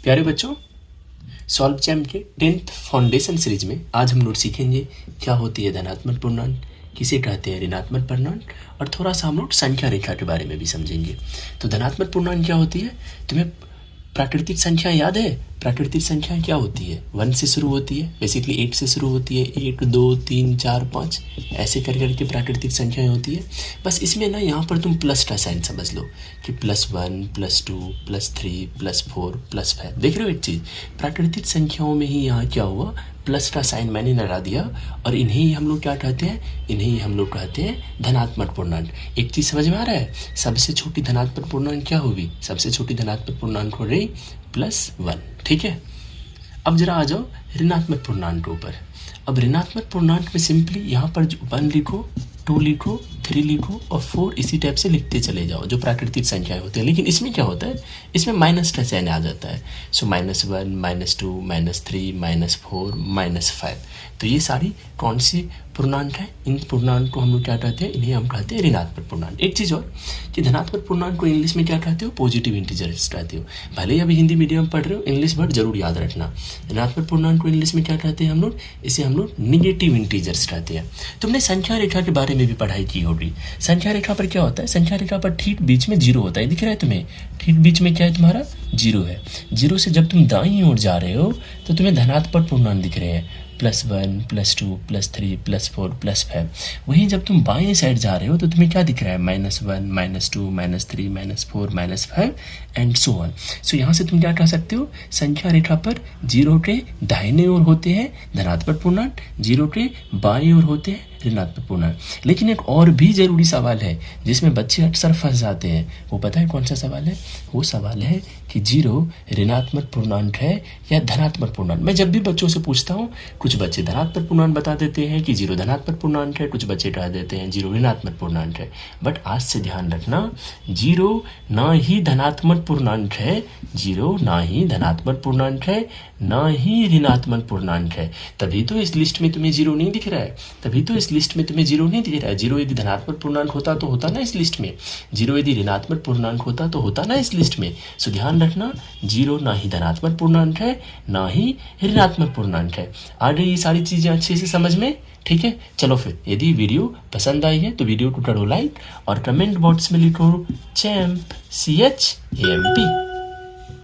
प्यारे बच्चों, solve charm के 10th फाउंडेशन सीरीज में आज हम लोग सीखेंगे क्या होती है धनात्मक पूर्णांक, किसे कहते हैं ऋणात्मक पूर्णांक, और थोड़ा सा हम लोग संख्या रेखा के बारे में भी समझेंगे। तो धनात्मक पूर्णांक क्या होती है? तुम्हें प्राकृतिक संख्या याद है? प्राकृतिक संख्या क्या होती है? 1 से शुरू होती है, बेसिकली 8 से शुरू होती है। 1 2 3 4 5 ऐसे कर करके प्राकृतिक संख्याएं होती है। बस इसमें ना यहाँ पर तुम प्लस का साइन समझ लो कि +1 +2 +3 +4 +5। देख रहे हो एक चीज़, प्राकृतिक संख्याओं में ही यहाँ क्या हुआ, प्लस का साइन मैंने लगा दिया, और इन्हें ही हम लोग क्या कहते हैं? इन्हें ही हम लोग कहते हैं धनात्मक पूर्णांक। एक चीज़ समझ में आ रहा है? सबसे छोटी धनात्मक पूर्णांक क्या होगी? सबसे छोटी धनात्मक पूर्णांक हो रही +1। ठीक है, अब जरा आ जाओ ऋणात्मक पूर्णांक के ऊपर। अब ऋणात्मक पूर्णांक में सिंपली यहाँ पर 1 लिखो, 2 लिखो, 3 लिखो और 4 इसी टाइप से लिखते चले जाओ जो प्राकृतिक संख्याएं होती हैं। लेकिन इसमें क्या होता है, इसमें माइनस का साइन आ जाता है। सो -1 -2 -3 -4 -5। तो ये सारी कौन सी पूर्णांक है? इन पूर्णांक को हम लोग क्या कहते हैं? इन्हें हम कहते हैं ऋणात्मक पूर्णांक। एक चीज़ और कि धनात्मक पूर्णांक को इंग्लिश में क्या कहते हो? पॉजिटिव इंटीजर्स कहते हो। भले ही अभी हिंदी मीडियम पढ़ रहे हो, इंग्लिश वर्ड जरूर याद रखना। ऋणात्मक पूर्णांक को इंग्लिश में क्या कहते हैं हम लोग? इसे हम लोग निगेटिव इंटीजर्स कहते हैं। तुमने संख्या रेखा के बारे में भी पढ़ाई की होगी। संख्या रेखा पर क्या होता है? संख्या रेखा पर ठीक बीच में 0 होता है, दिख रहा है तुम्हें? ठीक बीच में क्या है तुम्हारा? 0 है। 0 से जब तुम दाईं ओर जा रहे हो तो तुम्हें धनात्मक पूर्णांक दिख रहे हैं, +1 +2 +3 +4 +5। वहीं जब तुम बाएं साइड जा रहे हो तो तुम्हें क्या दिख रहा है? -1 -2 -3 -4 -5 एंड सो ऑन। सो यहाँ से तुम क्या कह सकते हो? संख्या रेखा पर 0 के दाहिने ओर होते हैं धनात्मक पूर्णांक, 0 के बाएं ओर होते हैं ऋणात्मक पूर्णांक। लेकिन एक और भी जरूरी सवाल है जिसमें बच्चे अक्सर फंस जाते हैं। वो पता है कौन सा सवाल है? वो सवाल है कि 0 ऋणात्मक पूर्णांक है या धनात्मक पूर्णांक। मैं जब भी बच्चों से पूछता हूँ, कुछ बच्चे धनात्मक पूर्णांक बता देते हैं कि 0 धनात्मक पूर्णांक है, कुछ बच्चे कह देते हैं 0 ऋणात्मक पूर्णांक है। बट आज से ध्यान रखना, 0 ना ही धनात्मक पूर्णांक है, 0 ना ही धनात्मक पूर्णांक है, ना ही ऋणात्मक पूर्णांक है। तभी तो इस लिस्ट में तुम्हें 0 नहीं दिख रहा है, तभी तो इस लिस्ट में तुम्हें 0 नहीं दिख रहा है। 0 यदि धनात्मक पूर्णांक होता तो होता ना इस लिस्ट में, 0 यदि ऋणात्मक पूर्णांक होता तो होता ना इस लिस्ट में। सो ध्यान रखना, 0 ना ही धनात्मक पूर्णांक है, ना ही ऋणात्मक पूर्णांक है। आ गई ये सारी चीज़ें अच्छे से समझ में? ठीक है, चलो फिर यदि वीडियो पसंद आई है तो वीडियो को करो लाइक और कमेंट बॉक्स में लिखो चैम्प CHAMP।